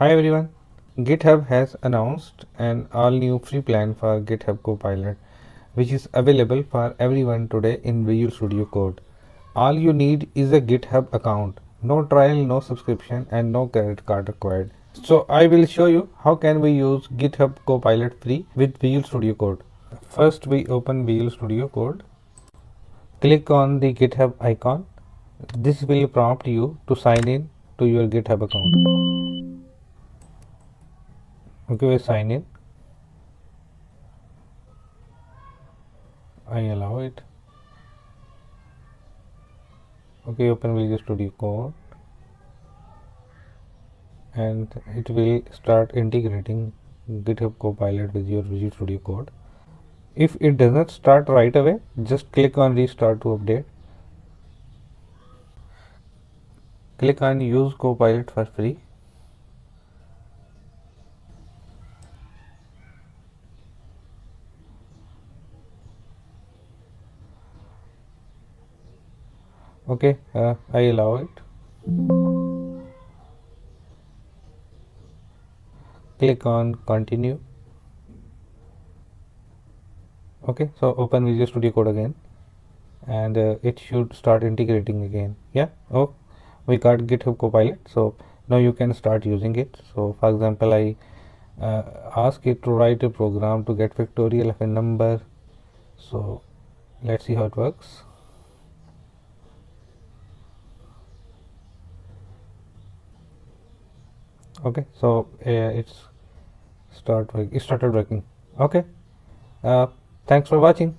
Hi everyone. GitHub has announced an all-new free plan for GitHub Copilot, which is available for everyone today in Visual Studio Code. All you need is a GitHub account. No trial, no subscription, and no credit card required. So I will show you how can we use GitHub Copilot free with Visual Studio Code. First, we open Visual Studio Code. Click on the GitHub icon. This will prompt you to sign in to your GitHub account. Okay, we sign in. I allow it. Okay, open Visual Studio Code and it will start integrating GitHub Copilot with your Visual Studio Code. If it does not start right away, just click on restart to update. Click on use Copilot for free. Okay, I allow it. Click on continue. Okay, so open Visual Studio Code again and it should start integrating again. Yeah, oh, we got GitHub Copilot, so now you can start using it. So for example, I ask it to write a program to get factorial of a number. So let's see how it works. Okay, so it started working. Okay, thanks for watching.